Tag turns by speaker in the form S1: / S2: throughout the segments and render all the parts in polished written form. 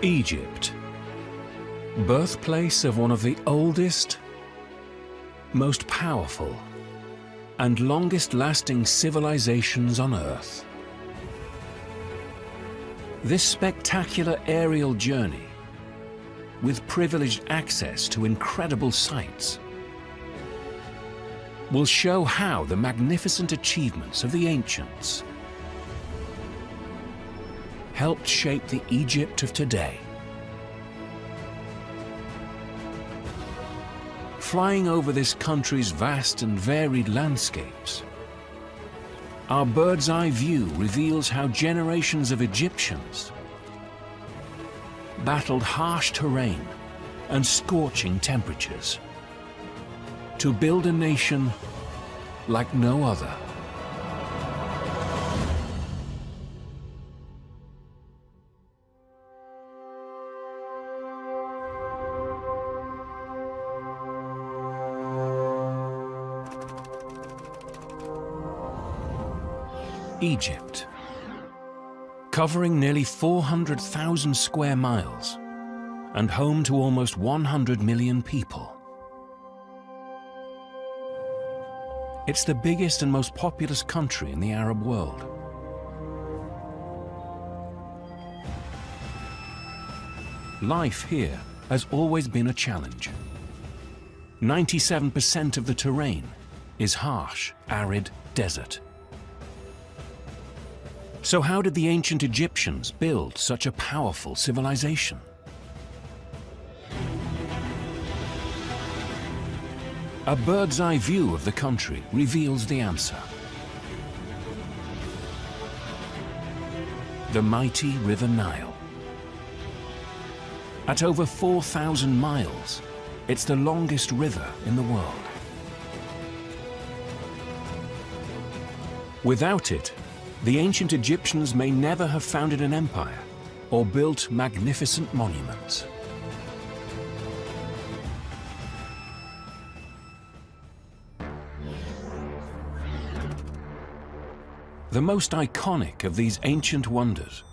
S1: Egypt, birthplace of one of the oldest, most powerful, and longest-lasting civilizations on Earth. This spectacular aerial journey, with privileged access to incredible sights, will show how the magnificent achievements of the ancients helped shape the Egypt of today. Flying over this country's vast and varied landscapes, our bird's-eye view reveals how generations of Egyptians battled harsh terrain and scorching temperatures to build a nation like no other. Egypt, covering nearly 400,000 square miles and home to almost 100 million people. It's the biggest and most populous country in the Arab world. Life here has always been a challenge. 97% of the terrain is harsh, arid desert. So how did the ancient Egyptians build such a powerful civilization? A bird's-eye view of the country reveals the answer. The mighty River Nile. At over 4,000 miles, it's the longest river in the world. Without it, the ancient Egyptians may never have founded an empire or built magnificent monuments. The most iconic of these ancient wonders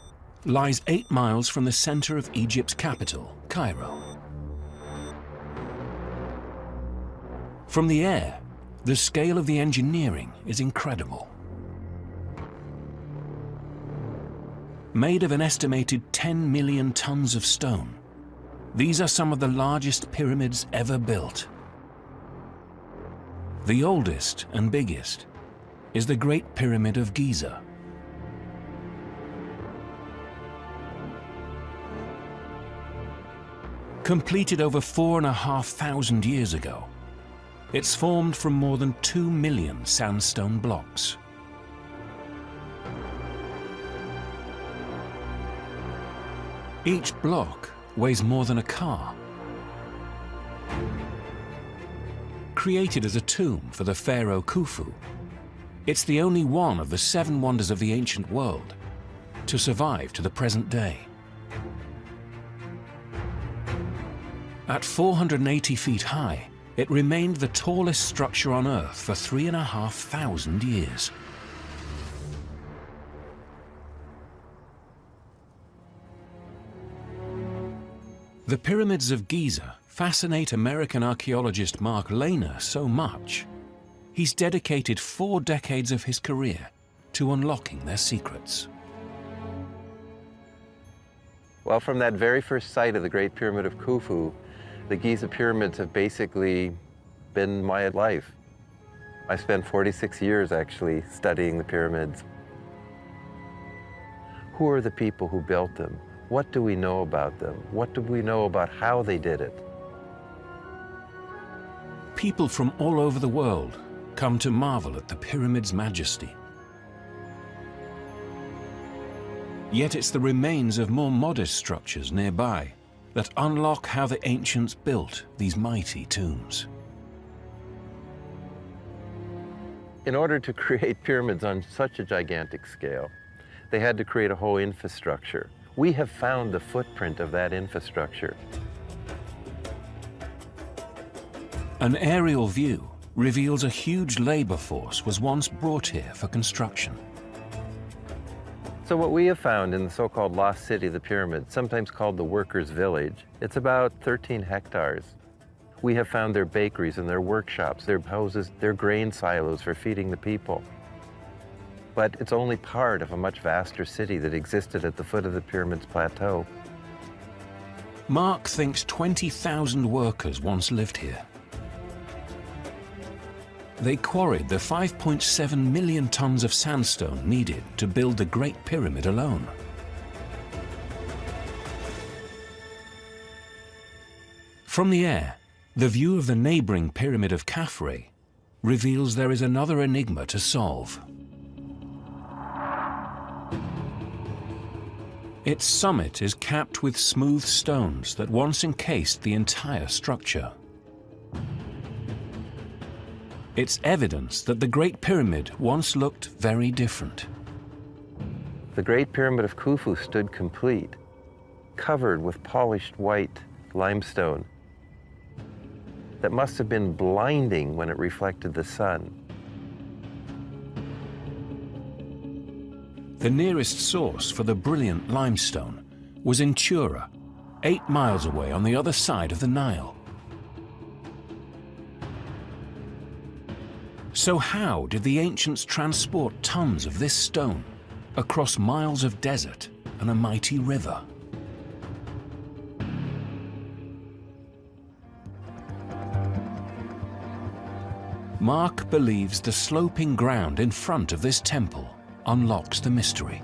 S1: lies 8 miles from the center of Egypt's capital, Cairo. From the air, the scale of the engineering is incredible. Made of an estimated 10 million tons of stone, these are some of the largest pyramids ever built. The oldest and biggest is the Great Pyramid of Giza. Completed over 4,500 years ago, it's formed from more than 2 million sandstone blocks. Each block weighs more than a car. Created as a tomb for the pharaoh Khufu, it's the only one of the 7 wonders of the ancient world to survive to the present day. At 480 feet high, it remained the tallest structure on Earth for 3,500 years. The pyramids of Giza fascinate American archaeologist Mark Lehner so much, he's dedicated 4 decades of his career to unlocking their secrets.
S2: Well, from that very first site of the Great Pyramid of Khufu, the Giza pyramids have basically been my life. I spent 46 years actually studying the pyramids. Who are the people who built them? What do we know about them? What do we know about how they did it?
S1: People from all over the world come to marvel at the pyramid's majesty. Yet it's the remains of more modest structures nearby that unlock how the ancients built these mighty tombs.
S2: In order to create pyramids on such a gigantic scale, they had to create a whole infrastructure. We have found the footprint of that infrastructure.
S1: An aerial view reveals a huge labor force was once brought here for construction.
S2: So what we have found in the so-called lost city of the pyramid, sometimes called the workers' village, it's about 13 hectares. We have found their bakeries and their workshops, their houses, their grain silos for feeding the people. But it's only part of a much vaster city that existed at the foot of the pyramid's plateau.
S1: Mark thinks 20,000 workers once lived here. They quarried the 5.7 million tons of sandstone needed to build the Great Pyramid alone. From the air, the view of the neighboring pyramid of Khafre reveals there is another enigma to solve. Its summit is capped with smooth stones that once encased the entire structure. It's evidence that the Great Pyramid once looked very different.
S2: The Great Pyramid of Khufu stood complete, covered with polished white limestone that must have been blinding when it reflected the sun.
S1: The nearest source for the brilliant limestone was in Chura, 8 miles away on the other side of the Nile. So how did the ancients transport tons of this stone across miles of desert and a mighty river? Mark believes the sloping ground in front of this temple unlocks the mystery.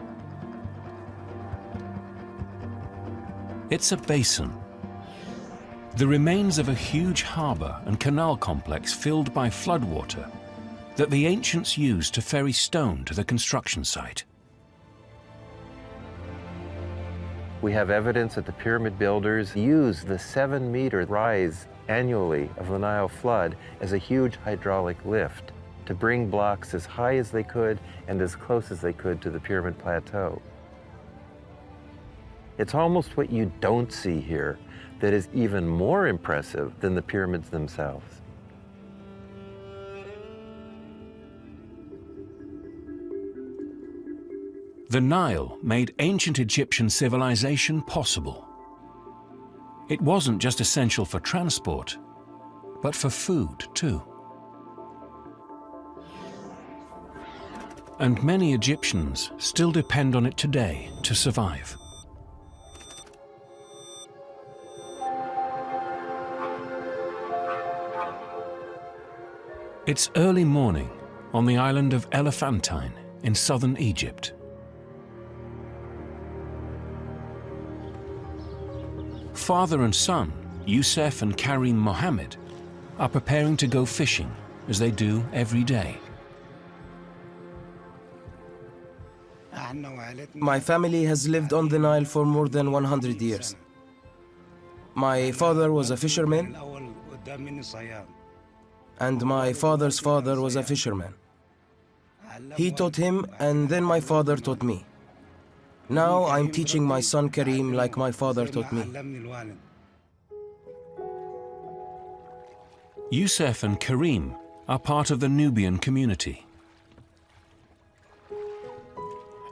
S1: It's a basin, the remains of a huge harbor and canal complex filled by floodwater that the ancients used to ferry stone to the construction site.
S2: We have evidence that the pyramid builders used the 7-meter rise annually of the Nile flood as a huge hydraulic lift to bring blocks as high as they could and as close as they could to the pyramid plateau. It's almost what you don't see here that is even more impressive than the pyramids themselves.
S1: The Nile made ancient Egyptian civilization possible. It wasn't just essential for transport, but for food too. And many Egyptians still depend on it today to survive. It's early morning on the island of Elephantine in southern Egypt. Father and son, Youssef and Karim Mohammed, are preparing to go fishing, as they do every day.
S3: My family has lived on the Nile for more than 100 years. My father was a fisherman, and my father's father was a fisherman. He taught him, and then my father taught me. Now I'm teaching my son Karim like my father taught me.
S1: Youssef and Karim are part of the Nubian community.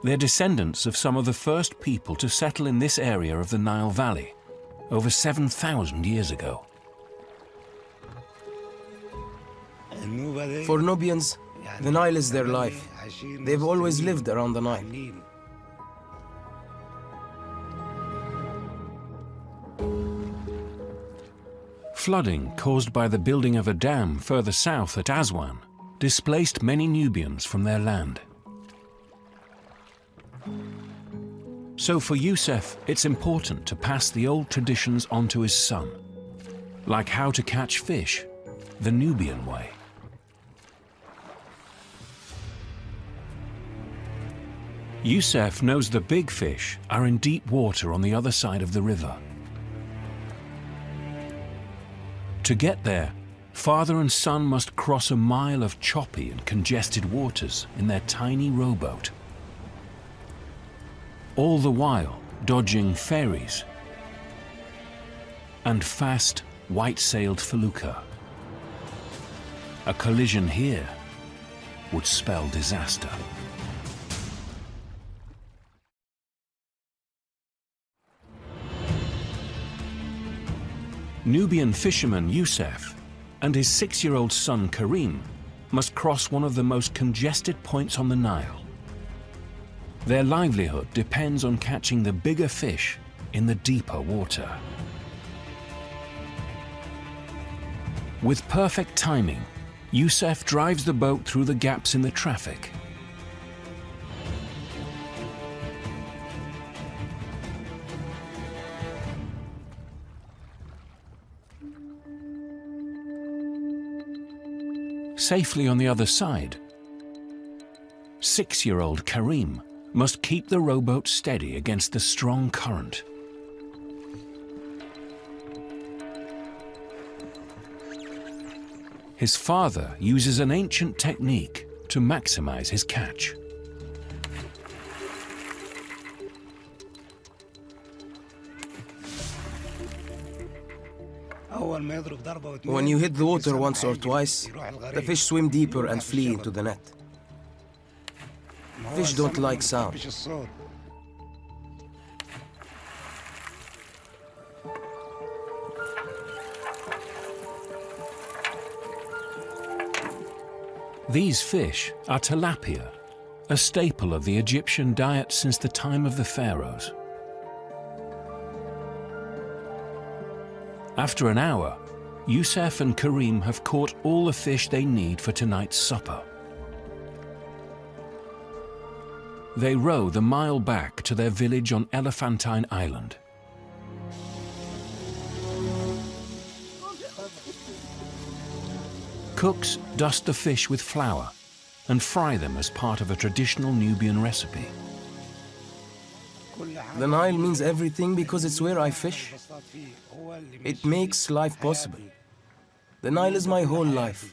S1: They're descendants of some of the first people to settle in this area of the Nile Valley over 7,000 years ago.
S3: For Nubians, the Nile is their life. They've always lived around the Nile.
S1: Flooding caused by the building of a dam further south at Aswan displaced many Nubians from their land. So for Youssef, it's important to pass the old traditions on to his son, like how to catch fish the Nubian way. Youssef knows the big fish are in deep water on the other side of the river. To get there, father and son must cross a mile of choppy and congested waters in their tiny rowboat. All the while dodging ferries and fast, white-sailed felucca. A collision here would spell disaster. Nubian fisherman Youssef and his 6-year-old son Karim must cross one of the most congested points on the Nile. Their livelihood depends on catching the bigger fish in the deeper water. With perfect timing, Youssef drives the boat through the gaps in the traffic. Safely on the other side, 6-year-old Karim must keep the rowboat steady against the strong current. His father uses an ancient technique to maximize his catch.
S3: When you hit the water once or twice, the fish swim deeper and flee into the net. Fish don't like sound.
S1: These fish are tilapia, a staple of the Egyptian diet since the time of the pharaohs. After an hour, Youssef and Karim have caught all the fish they need for tonight's supper. They row the mile back to their village on Elephantine Island. Cooks dust the fish with flour and fry them as part of a traditional Nubian recipe.
S3: The Nile means everything because it's where I fish. It makes life possible. The Nile is my whole life.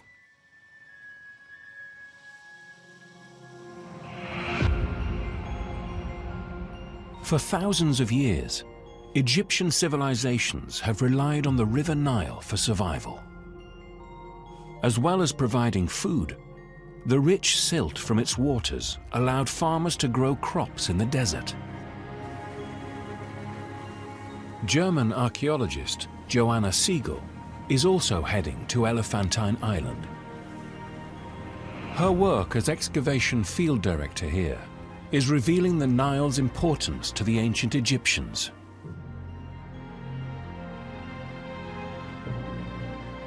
S1: For thousands of years, Egyptian civilizations have relied on the River Nile for survival. As well as providing food, the rich silt from its waters allowed farmers to grow crops in the desert. German archaeologist Joanna Siegel is also heading to Elephantine Island. Her work as excavation field director here is revealing the Nile's importance to the ancient Egyptians.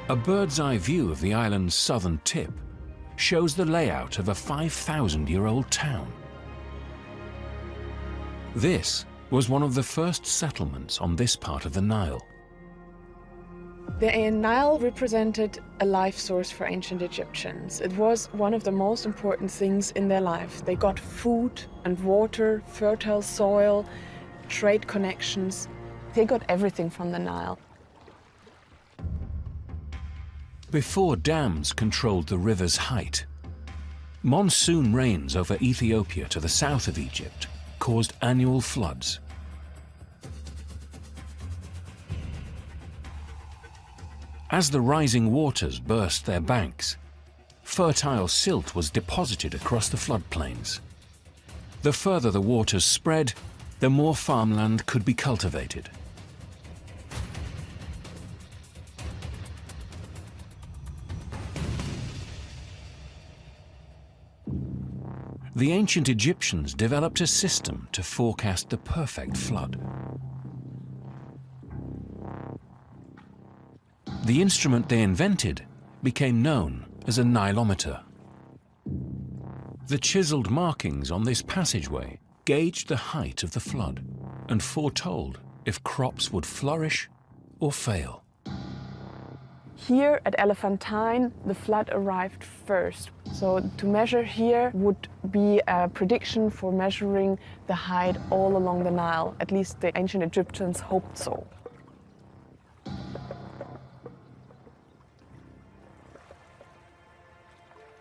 S1: A bird's-eye view of the island's southern tip shows the layout of a 5,000-year-old town. This was one of the first settlements on this part of the Nile.
S4: The Nile represented a life source for ancient Egyptians. It was one of the most important things in their life. They got food and water, fertile soil, trade connections. They got everything from the Nile.
S1: Before dams controlled the river's height, monsoon rains over Ethiopia to the south of Egypt caused annual floods. As the rising waters burst their banks, fertile silt was deposited across the floodplains. The further the waters spread, the more farmland could be cultivated. The ancient Egyptians developed a system to forecast the perfect flood. The instrument they invented became known as a Nilometer. The chiseled markings on this passageway gauged the height of the flood and foretold if crops would flourish or fail.
S4: Here at Elephantine, the flood arrived first. So to measure here would be a prediction for measuring the height all along the Nile. At least the ancient Egyptians hoped so.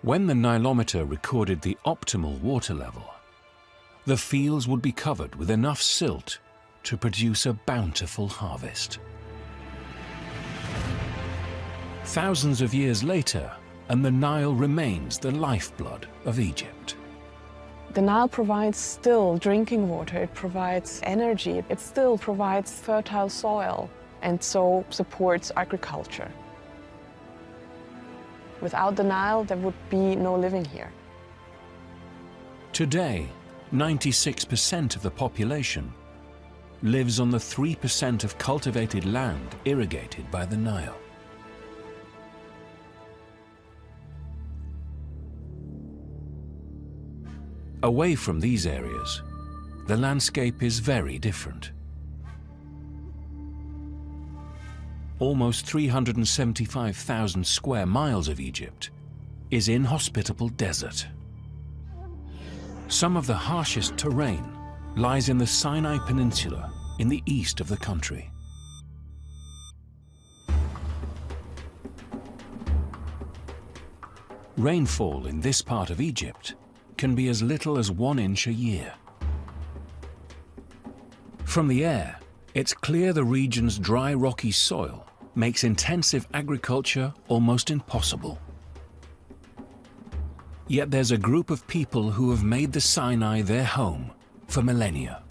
S1: When the Nilometer recorded the optimal water level, the fields would be covered with enough silt to produce a bountiful harvest. Thousands of years later, and the Nile remains the lifeblood of Egypt.
S4: The Nile provides still drinking water, it provides energy, it still provides fertile soil. and so supports agriculture. Without the Nile, there would be no living here.
S1: Today, 96% of the population lives on the 3% of cultivated land irrigated by the Nile. Away from these areas, the landscape is very different. Almost 375,000 square miles of Egypt is inhospitable desert. Some of the harshest terrain lies in the Sinai Peninsula in the east of the country. Rainfall in this part of Egypt can be as little as 1 inch a year. From the air, it's clear the region's dry, rocky soil makes intensive agriculture almost impossible. Yet there's a group of people who have made the Sinai their home for millennia.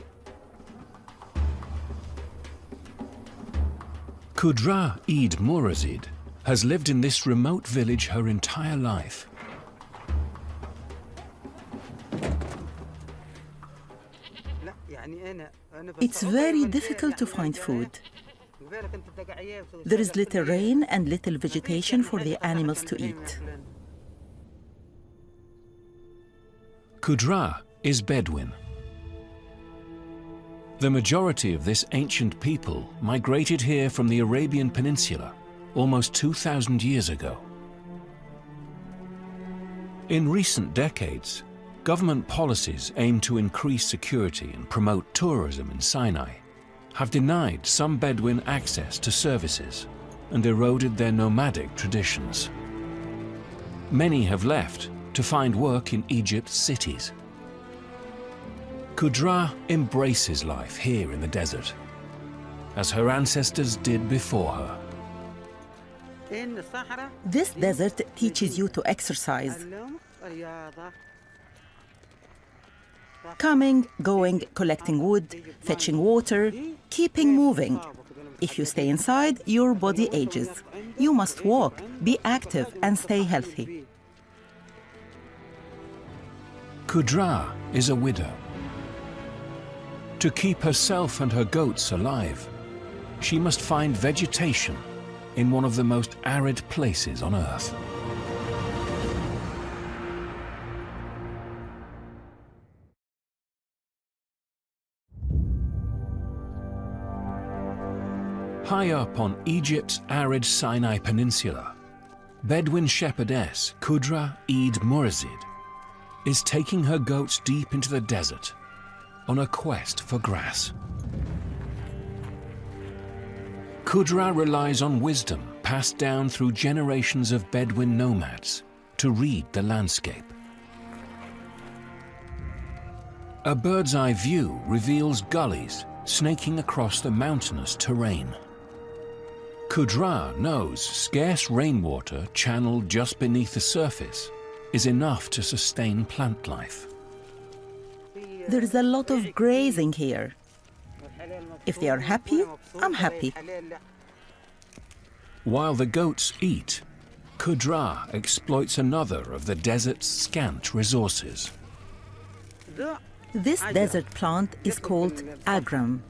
S1: Qudra Eid Murazid has lived in this remote village her entire life.
S5: It's very difficult to find food. There is little rain and little vegetation for the animals to eat.
S1: Qudra is Bedouin. The majority of this ancient people migrated here from the Arabian Peninsula almost 2,000 years ago. In recent decades, government policies aimed to increase security and promote tourism in Sinai have denied some Bedouin access to services and eroded their nomadic traditions. Many have left to find work in Egypt's cities. Qudra embraces life here in the desert, as her ancestors did before her.
S5: This desert teaches you to exercise. Coming, going, collecting wood, fetching water, keeping moving. If you stay inside, your body ages. You must walk, be active, and stay healthy.
S1: Qudra is a widow. To keep herself and her goats alive, she must find vegetation in one of the most arid places on Earth. High up on Egypt's arid Sinai Peninsula, Bedouin shepherdess Qudra Eid Murazid is taking her goats deep into the desert on a quest for grass. Qudra relies on wisdom passed down through generations of Bedouin nomads to read the landscape. A bird's-eye view reveals gullies snaking across the mountainous terrain. Qudra knows scarce rainwater channeled just beneath the surface is enough to sustain plant life.
S5: There is a lot of grazing here. If they are happy, I'm happy.
S1: While the goats eat, Qudra exploits another of the desert's scant resources.
S5: This desert plant is called agram.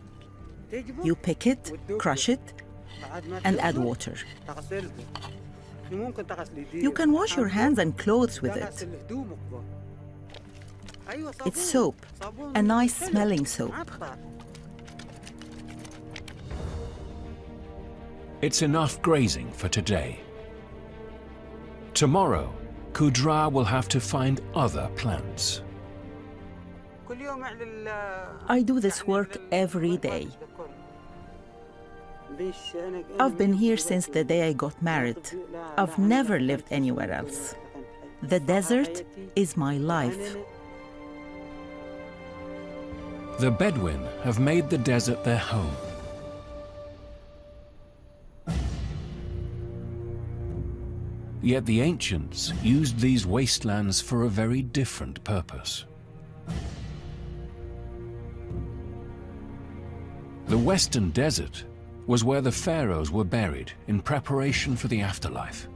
S5: You pick it, crush it, and add water. You can wash your hands and clothes with it. It's soap, a nice smelling soap.
S1: It's enough grazing for today. Tomorrow, Qudra will have to find other plants.
S5: I do this work every day. I've been here since the day I got married. I've never lived anywhere else. The desert is my life.
S1: The Bedouin have made the desert their home. Yet the ancients used these wastelands for a very different purpose. The Western Desert was where the pharaohs were buried in preparation for the afterlife.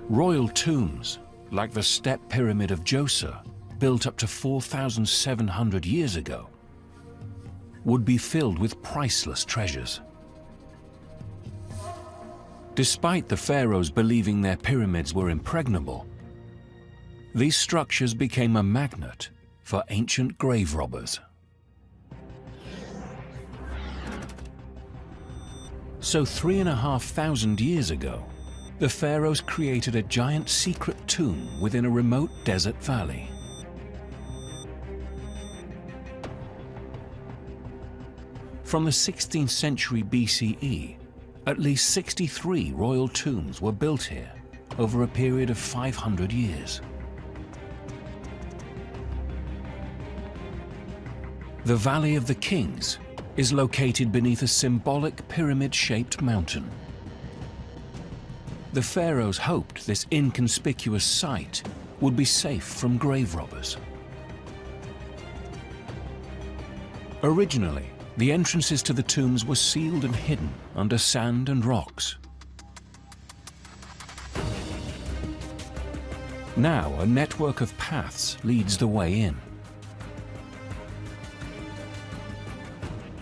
S1: Royal tombs, like the Step Pyramid of Djoser, built up to 4,700 years ago, would be filled with priceless treasures. Despite the pharaohs believing their pyramids were impregnable, these structures became a magnet for ancient grave robbers. So 3,500 years ago, the pharaohs created a giant secret tomb within a remote desert valley. From the 16th century BCE, at least 63 royal tombs were built here over a period of 500 years. The Valley of the Kings is located beneath a symbolic pyramid-shaped mountain. The pharaohs hoped this inconspicuous site would be safe from grave robbers. Originally, the entrances to the tombs were sealed and hidden under sand and rocks. Now, a network of paths leads the way in.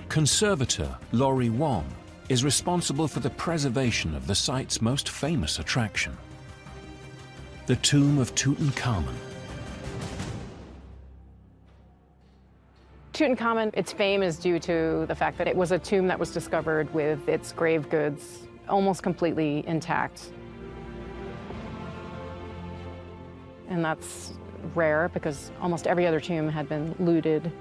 S1: Conservator Laurie Wong is responsible for the preservation of the site's most famous attraction, the tomb of Tutankhamun.
S6: Tutankhamun, its fame is due to the fact that it was a tomb that was discovered with its grave goods almost completely intact. And that's rare because almost every other tomb had been looted.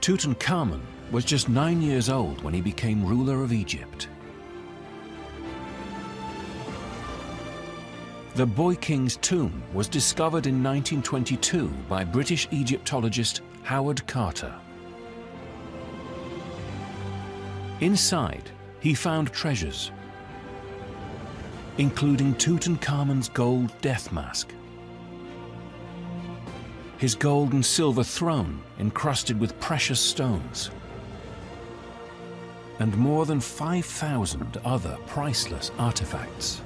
S1: Tutankhamun was just 9 years old when he became ruler of Egypt. The Boy King's tomb was discovered in 1922 by British Egyptologist Howard Carter. Inside, he found treasures, including Tutankhamun's gold death mask, his gold and silver throne encrusted with precious stones, and more than 5,000 other priceless artifacts.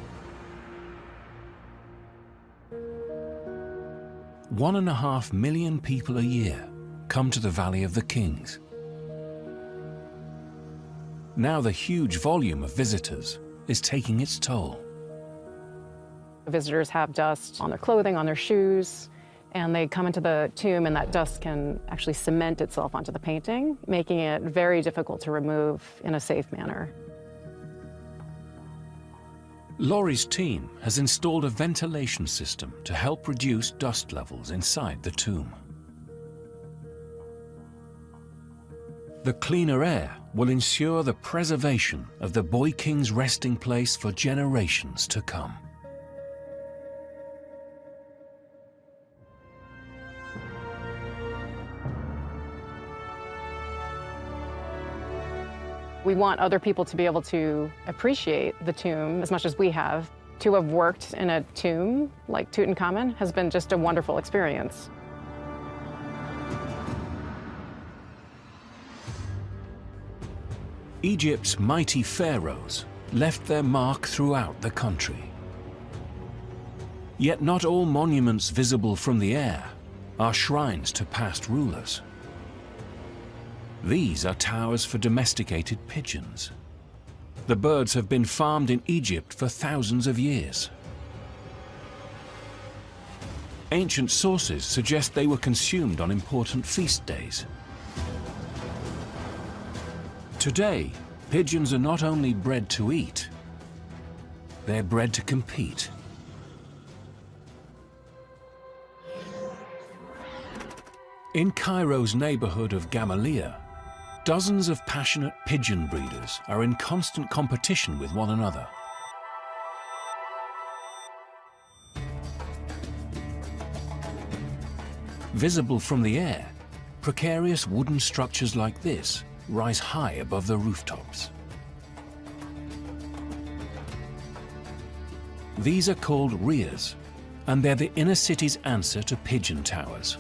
S1: 1.5 million people a year come to the Valley of the Kings. Now the huge volume of visitors is taking its toll.
S6: Visitors have dust on their clothing, on their shoes, and they come into the tomb and that dust can actually cement itself onto the painting, making it very difficult to remove in a safe manner.
S1: Laurie's team has installed a ventilation system to help reduce dust levels inside the tomb. The cleaner air will ensure the preservation of the Boy King's resting place for generations to come.
S6: We want other people to be able to appreciate the tomb as much as we have. To have worked in a tomb like Tutankhamun has been just a wonderful experience.
S1: Egypt's mighty pharaohs left their mark throughout the country. Yet not all monuments visible from the air are shrines to past rulers. These are towers for domesticated pigeons. The birds have been farmed in Egypt for thousands of years. Ancient sources suggest they were consumed on important feast days. Today, pigeons are not only bred to eat, they're bred to compete. In Cairo's neighborhood of Gamaliel, dozens of passionate pigeon breeders are in constant competition with one another. Visible from the air, precarious wooden structures like this rise high above the rooftops. These are called rheas, and they're the inner city's answer to pigeon towers.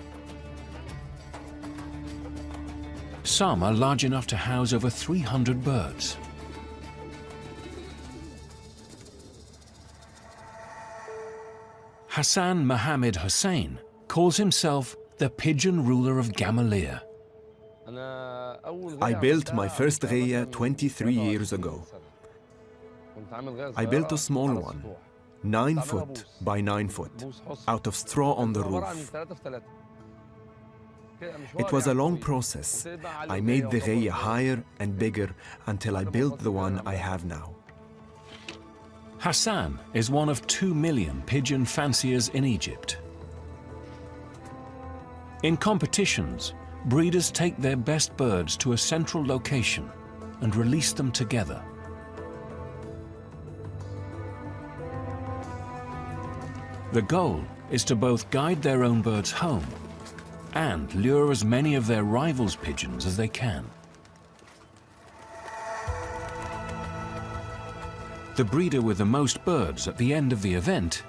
S1: Some are large enough to house over 300 birds. Hassan Mohammed Hussein calls himself the pigeon ruler of Gamaleya.
S7: I built my first ghaya 23 years ago. I built a small one, 9 foot by 9 foot, out of straw on the roof. It was a long process. I made the ghaya higher and bigger until I built the one I have now.
S1: Hassan is one of 2 million pigeon fanciers in Egypt. In competitions, breeders take their best birds to a central location and release them together. The goal is to both guide their own birds home and lure as many of their rivals' pigeons as they can. The breeder with the most birds at the end of the event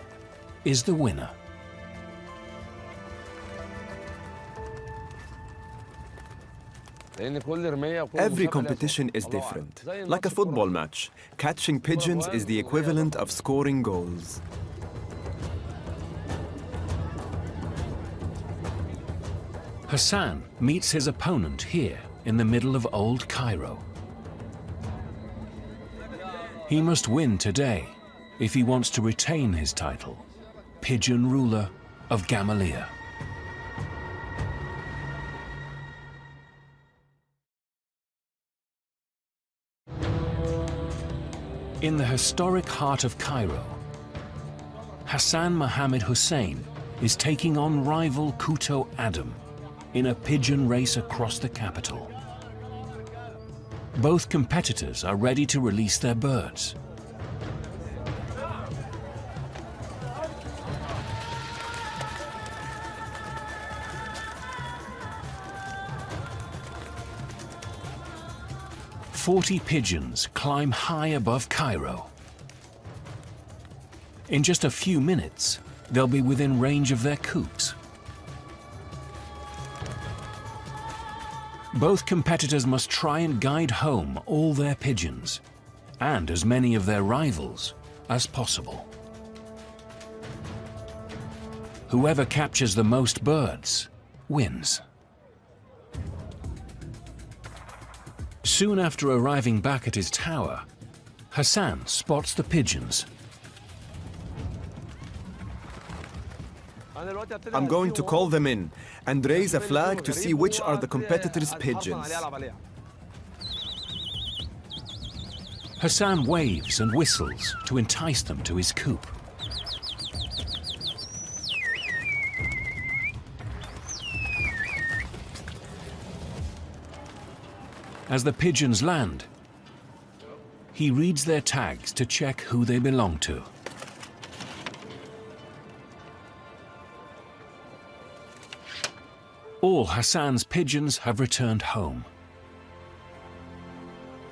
S1: is the winner.
S7: Every competition is different. Like a football match, catching pigeons is the equivalent of scoring goals.
S1: Hassan meets his opponent here in the middle of Old Cairo. He must win today if he wants to retain his title, Pigeon Ruler of Gamaleya. In the historic heart of Cairo, Hassan Mohammed Hussein is taking on rival Kuto Adam in a pigeon race across the capital. Both competitors are ready to release their birds. "40 pigeons climb high above Cairo. In just a few minutes, they'll be within range of their coops. Both competitors must try and guide home all their pigeons, and as many of their rivals as possible. Whoever captures the most birds wins. Soon after arriving back at his tower, Hassan spots the pigeons.
S7: I'm going to call them in and raise a flag to see which are the competitors' pigeons.
S1: Hassan waves and whistles to entice them to his coop. As the pigeons land, he reads their tags to check who they belong to. All Hassan's pigeons have returned home.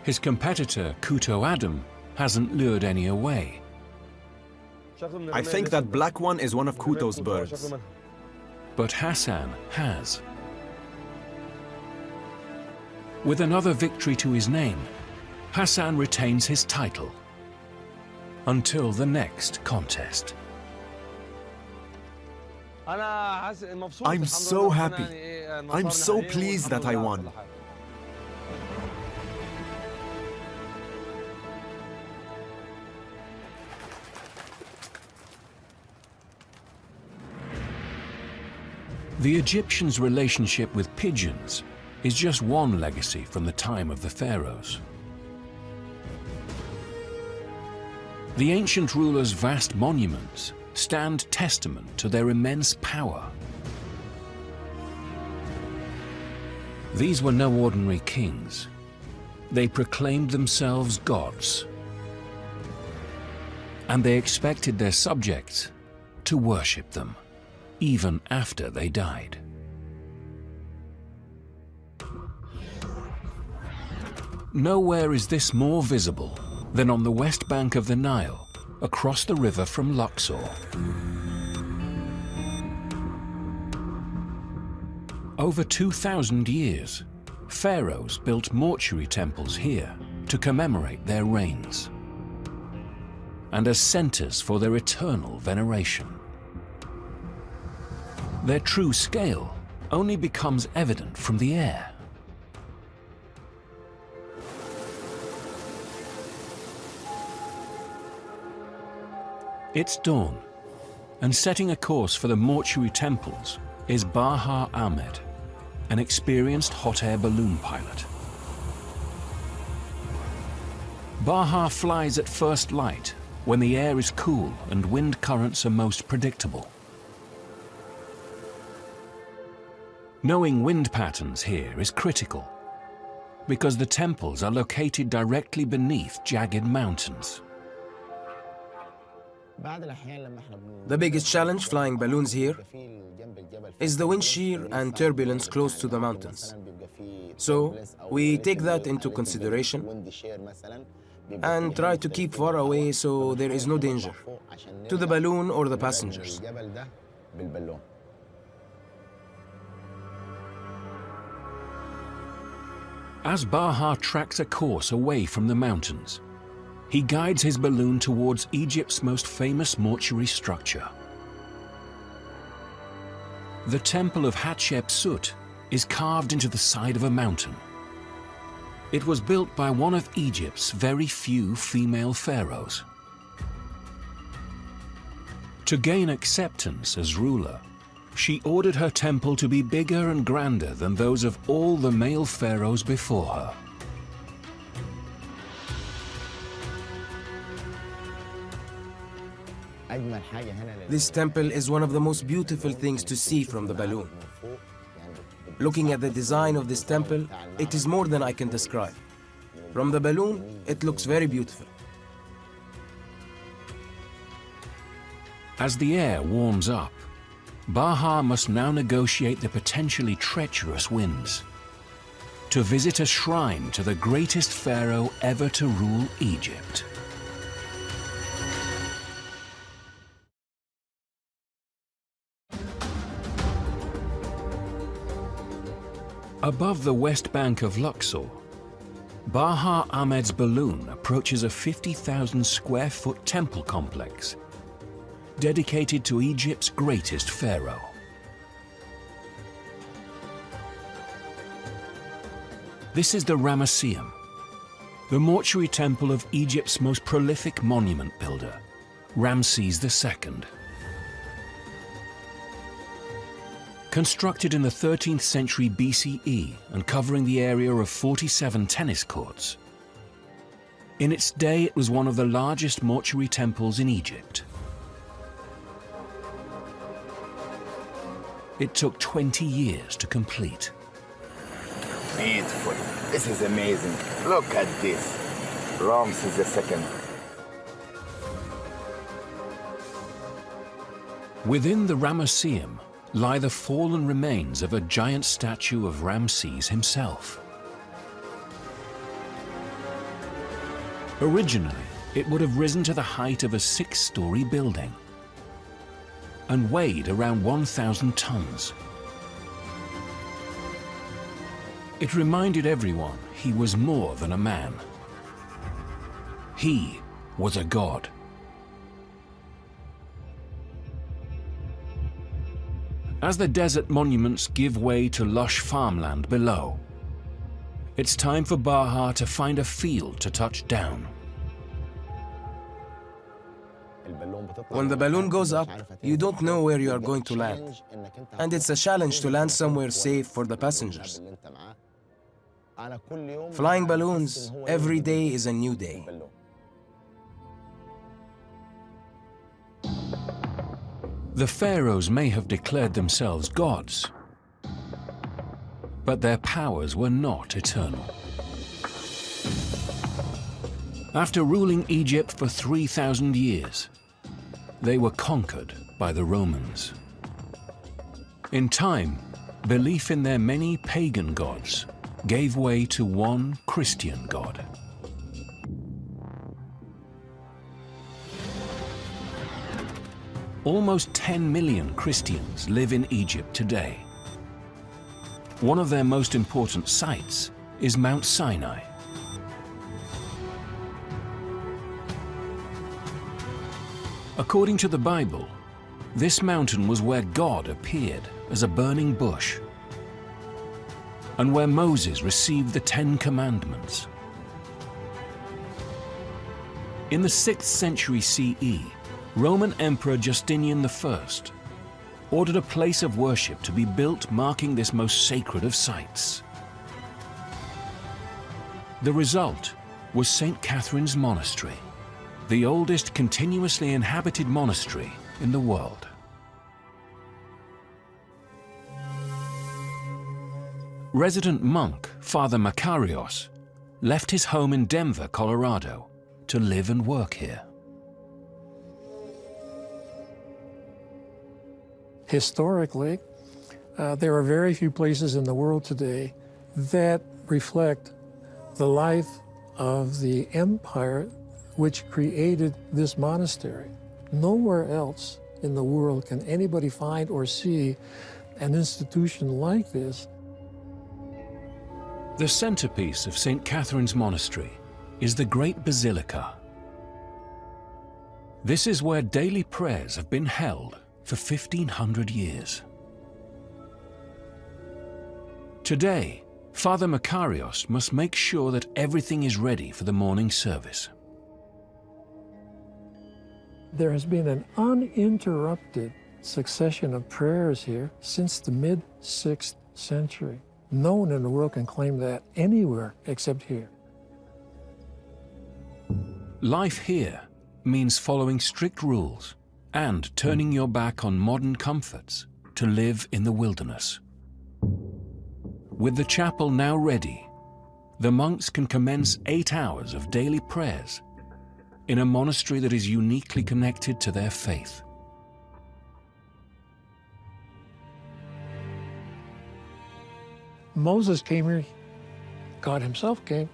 S1: His competitor, Kuto Adam, hasn't lured any away.
S7: I think that black one is one of Kuto's birds.
S1: But Hassan has. With another victory to his name, Hassan retains his title until the next contest.
S7: I'm so happy. I'm so pleased that I won.
S1: The Egyptians' relationship with pigeons is just one legacy from the time of the pharaohs. The ancient rulers' vast monuments stand testament to their immense power. These were no ordinary kings. They proclaimed themselves gods. And they expected their subjects to worship them, even after they died. Nowhere is this more visible than on the west bank of the Nile, across the river from Luxor. Over 2,000 years, Pharaohs built mortuary temples here to commemorate their reigns and as centers for their eternal veneration. Their true scale only becomes evident from the air. It's dawn, and setting a course for the mortuary temples is Baha Ahmed, an experienced hot air balloon pilot. Baha flies at first light when the air is cool and wind currents are most predictable. Knowing wind patterns here is critical because the temples are located directly beneath jagged mountains.
S3: The biggest challenge flying balloons here is the wind shear and turbulence close to the mountains. So we take that into consideration and try to keep far away so there is no danger to the balloon or the passengers.
S1: As Baha tracks a course away from the mountains, he guides his balloon towards Egypt's most famous mortuary structure. The Temple of Hatshepsut is carved into the side of a mountain. It was built by one of Egypt's very few female pharaohs. To gain acceptance as ruler, she ordered her temple to be bigger and grander than those of all the male pharaohs before her.
S3: This temple is one of the most beautiful things to see from the balloon. Looking at the design of this temple, it is more than I can describe. From the balloon, it looks very beautiful.
S1: As the air warms up, Baha must now negotiate the potentially treacherous winds to visit a shrine to the greatest pharaoh ever to rule Egypt. Above the west bank of Luxor, Baha Ahmed's balloon approaches a 50,000 square foot temple complex dedicated to Egypt's greatest pharaoh. This is the Ramesseum, the mortuary temple of Egypt's most prolific monument builder, Ramses II. Constructed in the 13th century BCE and covering the area of 47 tennis courts, in its day it was one of the largest mortuary temples in Egypt. It took 20 years to complete.
S8: Beautiful. This is amazing. Look at this. Ramses II.
S1: Within the Ramesseum lie the fallen remains of a giant statue of Ramses himself. Originally, it would have risen to the height of a 6-story building and weighed around 1,000 tons. It reminded everyone he was more than a man. He was a god. As the desert monuments give way to lush farmland below, it's time for Baha to find a field to touch down.
S3: When the balloon goes up, you don't know where you are going to land. And it's a challenge to land somewhere safe for the passengers. Flying balloons, every day is a new day.
S1: The pharaohs may have declared themselves gods, but their powers were not eternal. After ruling Egypt for 3,000 years, they were conquered by the Romans. In time, belief in their many pagan gods gave way to one Christian god. Almost 10 million Christians live in Egypt today. One of their most important sites is Mount Sinai. According to the Bible, this mountain was where God appeared as a burning bush and where Moses received the 10 Commandments. In the 6th century CE, Roman Emperor Justinian I ordered a place of worship to be built marking this most sacred of sites. The result was St. Catherine's Monastery, the oldest continuously inhabited monastery in the world. Resident monk Father Makarios left his home in Denver, Colorado, to live and work here.
S9: Historically, there are very few places in the world today that reflect the life of the empire which created this monastery. Nowhere else in the world can anybody find or see an institution like this.
S1: The centerpiece of St. Catherine's Monastery is the Great Basilica. This is where daily prayers have been held for 1,500 years. Today, Father Makarios must make sure that everything is ready for the morning service.
S9: There has been an uninterrupted succession of prayers here since the mid-6th century. No one in the world can claim that anywhere except here.
S1: Life here means following strict rules and turning your back on modern comforts to live in the wilderness. With the chapel now ready, the monks can commence 8 hours of daily prayers in a monastery that is uniquely connected to their faith.
S9: Moses came here, God himself came,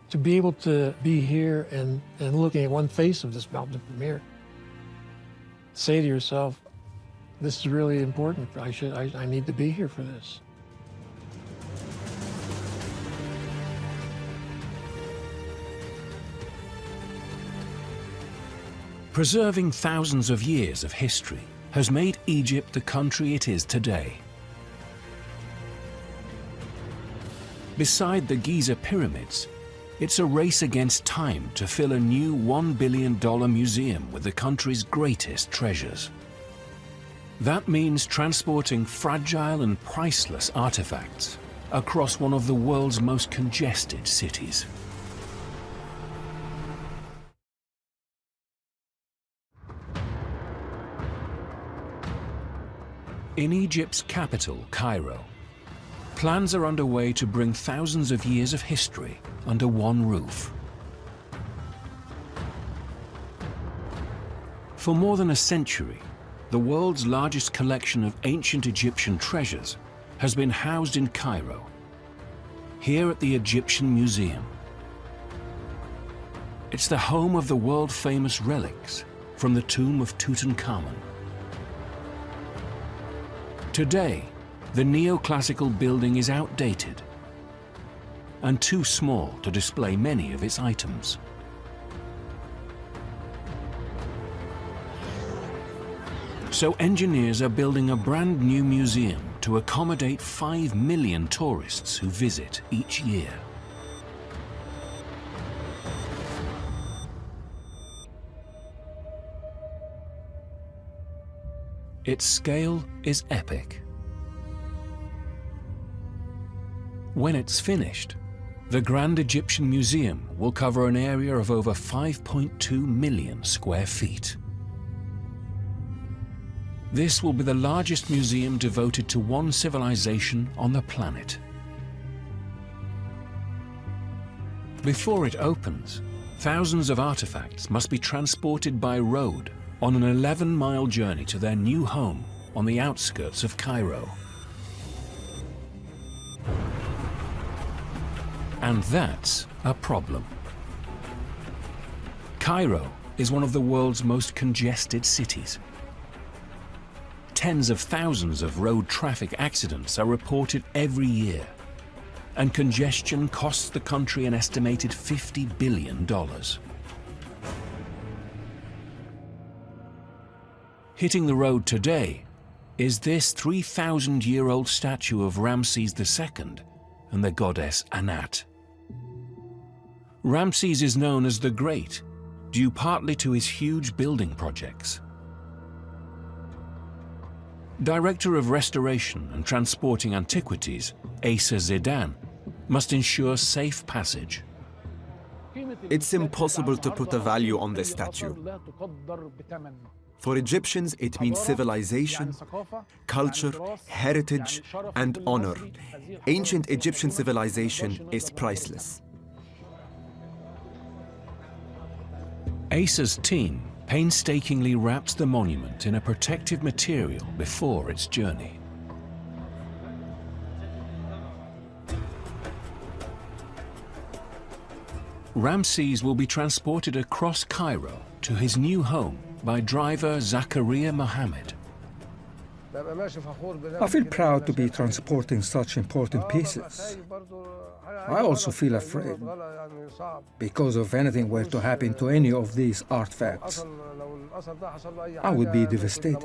S9: to be able to be here and looking at one face of this mountain from here. Say to yourself, this is really important. I need to be here for this.
S1: Preserving thousands of years of history has made Egypt the country it is today. Beside the Giza pyramids, it's a race against time to fill a new $1 billion museum with the country's greatest treasures. That means transporting fragile and priceless artifacts across one of the world's most congested cities. In Egypt's capital, Cairo, plans are underway to bring thousands of years of history under one roof. For more than a century, the world's largest collection of ancient Egyptian treasures has been housed in Cairo, here at the Egyptian Museum. It's the home of the world-famous relics from the tomb of Tutankhamun. Today, the neoclassical building is outdated and too small to display many of its items. So engineers are building a brand new museum to accommodate 5 million tourists who visit each year. Its scale is epic. When it's finished, the Grand Egyptian Museum will cover an area of over 5.2 million square feet. This will be the largest museum devoted to one civilization on the planet. Before it opens, thousands of artifacts must be transported by road on an 11-mile journey to their new home on the outskirts of Cairo. And that's a problem. Cairo is one of the world's most congested cities. tens of thousands of road traffic accidents are reported every year, and congestion costs the country an estimated $50 billion. Hitting the road today is this 3,000-year-old statue of Ramses II and the goddess Anat. Ramses is known as the Great, due partly to his huge building projects. Director of Restoration and Transporting Antiquities, Asa Zidane, must ensure safe passage.
S7: It's impossible to put a value on this statue. For Egyptians, it means civilization, culture, heritage, and honor. Ancient Egyptian civilization is priceless.
S1: Asa's team painstakingly wraps the monument in a protective material before its journey. Ramses will be transported across Cairo to his new home by driver Zakaria Mohammed.
S10: I feel proud to be transporting such important pieces. I also feel afraid because if anything were to happen to any of these artifacts, I would be devastated.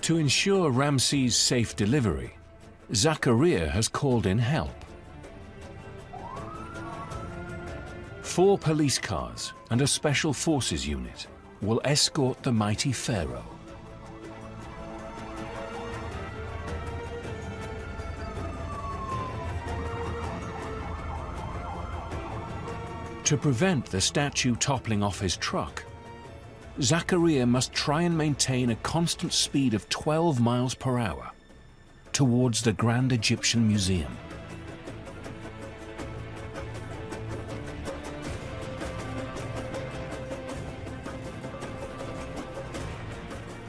S1: To ensure Ramses' safe delivery, Zakaria has called in help. 4 police cars and a special forces unit will escort the mighty pharaoh. To prevent the statue toppling off his truck, Zakaria must try and maintain a constant speed of 12 miles per hour towards the Grand Egyptian Museum.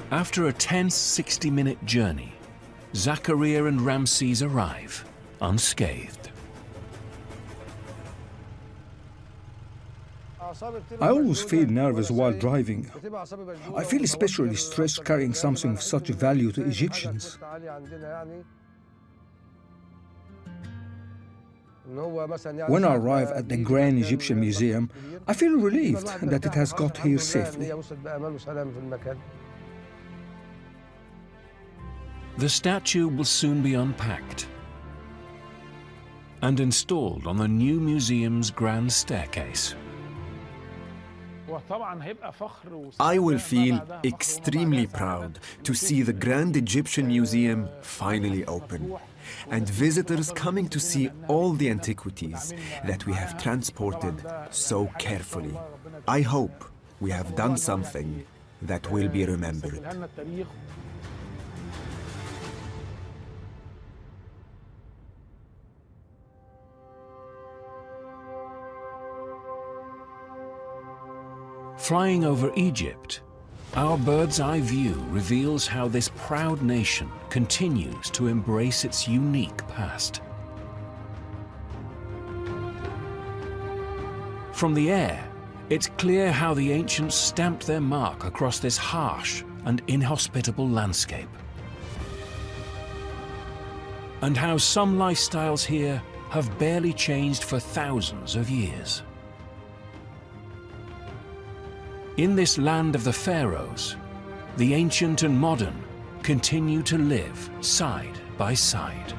S1: After a tense 60-minute journey, Zakaria and Ramses arrive, unscathed.
S10: I always feel nervous while driving. I feel especially stressed carrying something of such value to Egyptians. When I arrive at the Grand Egyptian Museum, I feel relieved that it has got here safely.
S1: The statue will soon be unpacked and installed on the new museum's grand staircase.
S7: I will feel extremely proud to see the Grand Egyptian Museum finally open, and visitors coming to see all the antiquities that we have transported so carefully. I hope we have done something that will be remembered.
S1: Flying over Egypt, our bird's-eye view reveals how this proud nation continues to embrace its unique past. From the air, it's clear how the ancients stamped their mark across this harsh and inhospitable landscape, and how some lifestyles here have barely changed for thousands of years. In this land of the pharaohs, the ancient and modern continue to live side by side.